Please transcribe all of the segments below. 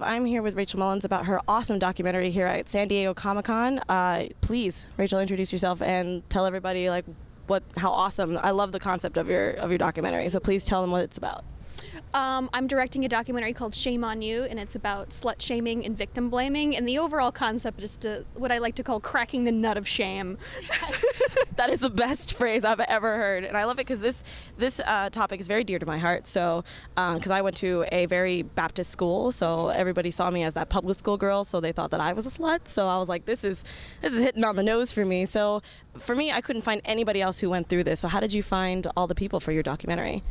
off, I'm here with Rachel Mullins about her awesome documentary here at San Diego Comic-Con. Please, Rachel, introduce yourself and tell everybody how awesome. I love the concept of your documentary. So please tell them what it's about. I'm directing a documentary called Shame on You, and it's about slut shaming and victim blaming, and the overall concept is what I like to call cracking the nut of shame. That is the best phrase I've ever heard, and I love it because this topic is very dear to my heart. So, because I went to a very Baptist school, so everybody saw me as that public school girl, so they thought that I was a slut. So I was like, this is hitting on the nose for me. So for me, I couldn't find anybody else who went through this. So how did you find all the people for your documentary?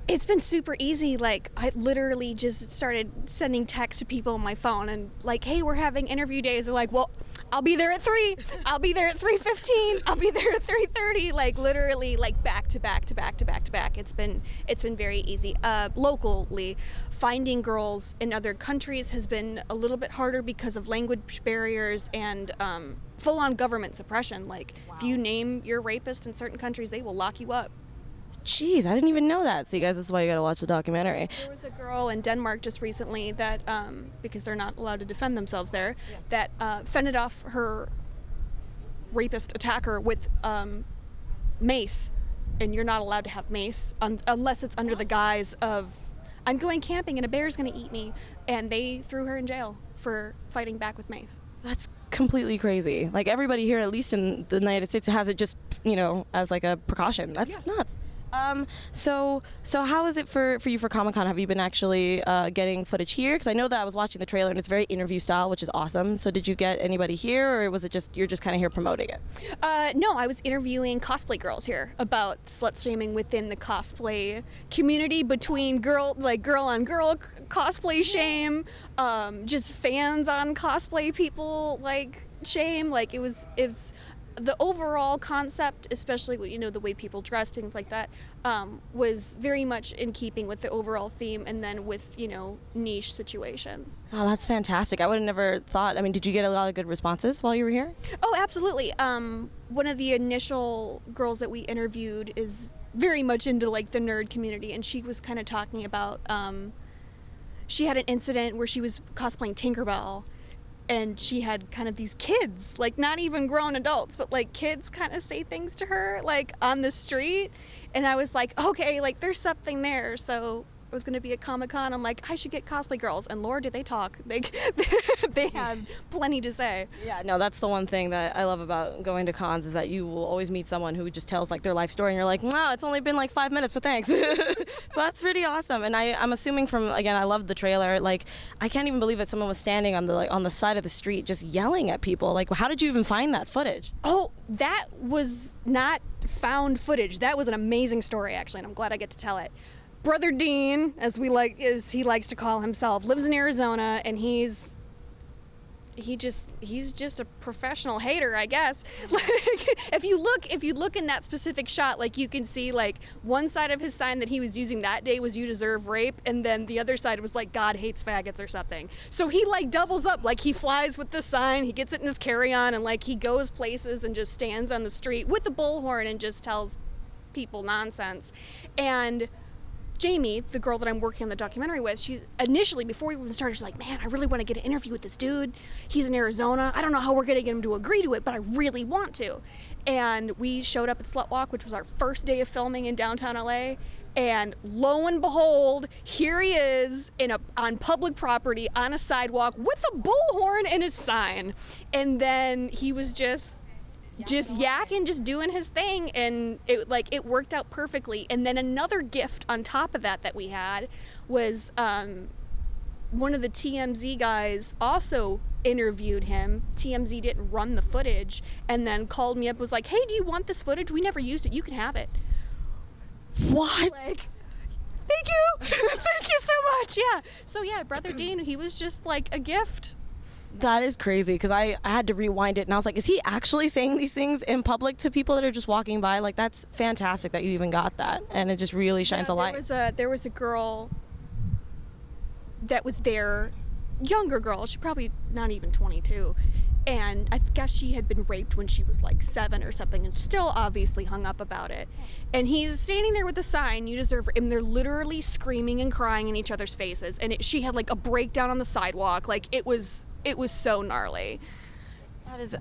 It's been super easy. Like, I literally just started sending texts to people on my phone and like, hey, we're having interview days. They're like, well, I'll be there at 3. I'll be there at 3:15. I'll be there at 3:30. Like, literally, like back to back to back to back to back. It's been very easy. Locally, finding girls in other countries has been a little bit harder because of language barriers and full-on government suppression. Like, wow. If you name your rapist in certain countries, they will lock you up. Jeez, I didn't even know that. So you guys, this is why you gotta watch the documentary. There was a girl in Denmark just recently that, because they're not allowed to defend themselves there, yes, that fended off her rapist attacker with mace. And you're not allowed to have mace unless it's under the guise of, I'm going camping and a bear's gonna eat me. And they threw her in jail for fighting back with mace. That's completely crazy. Like, everybody here, at least in the United States, has it just, as like a precaution. That's nuts. So how is it for you for Comic-Con? Have you been actually getting footage here? Because I know that I was watching the trailer and it's very interview style, which is awesome. So did you get anybody here, or was it just you're just kind of here promoting it? No, I was interviewing cosplay girls here about slut shaming within the cosplay community, between girl on girl cosplay shame, just fans on cosplay people like shame. Like, it was the overall concept, especially the way people dress, things like that, was very much in keeping with the overall theme, and then with niche situations. Oh, that's fantastic. I would have never thought. I mean, did you get a lot of good responses while you were here? Oh, absolutely. One of the initial girls that we interviewed is very much into like the nerd community, and she was kind of talking about she had an incident where she was cosplaying Tinkerbell. And she had kind of these kids, like not even grown adults, but like kids kind of say things to her, like on the street. And I was like, okay, like there's something there. So it was going to be at Comic-Con. I'm like, I should get cosplay girls. And Lord, did they talk. They had plenty to say. Yeah, no, that's the one thing that I love about going to cons, is that you will always meet someone who just tells like their life story. And you're like, no, it's only been like 5 minutes, but thanks. So that's pretty awesome. And I'm assuming again, I loved the trailer. Like, I can't even believe that someone was standing on the side of the street just yelling at people. Like, how did you even find that footage? Oh, that was not found footage. That was an amazing story, actually, and I'm glad I get to tell it. Brother Dean, as he likes to call himself, lives in Arizona, and he's just a professional hater, I guess. Like, if you look in that specific shot, like, you can see like one side of his sign that he was using that day was "You deserve rape," and then the other side was like "God hates faggots" or something. So he like doubles up, like he flies with the sign, he gets it in his carry-on, and like he goes places and just stands on the street with a bullhorn and just tells people nonsense. And Jamie, the girl that I'm working on the documentary with, she initially, before we even started, she's like, man, I really want to get an interview with this dude. He's in Arizona. I don't know how we're going to get him to agree to it, but I really want to. And we showed up at Slut Walk, which was our first day of filming in downtown LA. And lo and behold, here he is on public property on a sidewalk with a bullhorn and his sign. And then he was just yakking, just doing his thing, and it worked out perfectly. And then another gift on top of that we had was one of the TMZ guys also interviewed him. TMZ didn't run the footage, and then called me up, was like, hey, do you want this footage? We never used it. You can have it. What? Like, thank you. Thank you so much. Yeah. So yeah, Brother Dean, he was just like a gift. That is crazy, because I had to rewind it, and I was like, is he actually saying these things in public to people that are just walking by? Like, that's fantastic that you even got that, and it just really shines a light. There was a girl that was there younger girl. She's probably not even 22. And I guess she had been raped when she was like 7 or something, and still obviously hung up about it. And he's standing there with a sign, "You deserve," and they're literally screaming and crying in each other's faces. And she had like a breakdown on the sidewalk. Like it was so gnarly.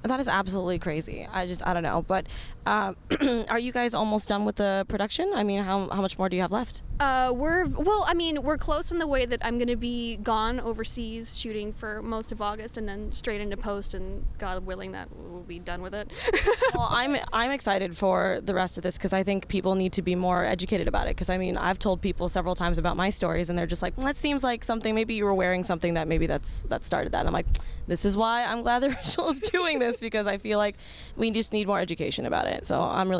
That is absolutely crazy. I don't know. But are you guys almost done with the production? I mean, how much more do you have left? We're close in the way that I'm going to be gone overseas shooting for most of August, and then straight into post, and God willing that we'll be done with it. Well, I'm excited for the rest of this because I think people need to be more educated about it. Because I mean, I've told people several times about my stories, and they're just like, well, "That seems like something. Maybe you were wearing something that that started that." And I'm like, this is why I'm glad that Rachel is doing this, because I feel like we just need more education about it. So I'm really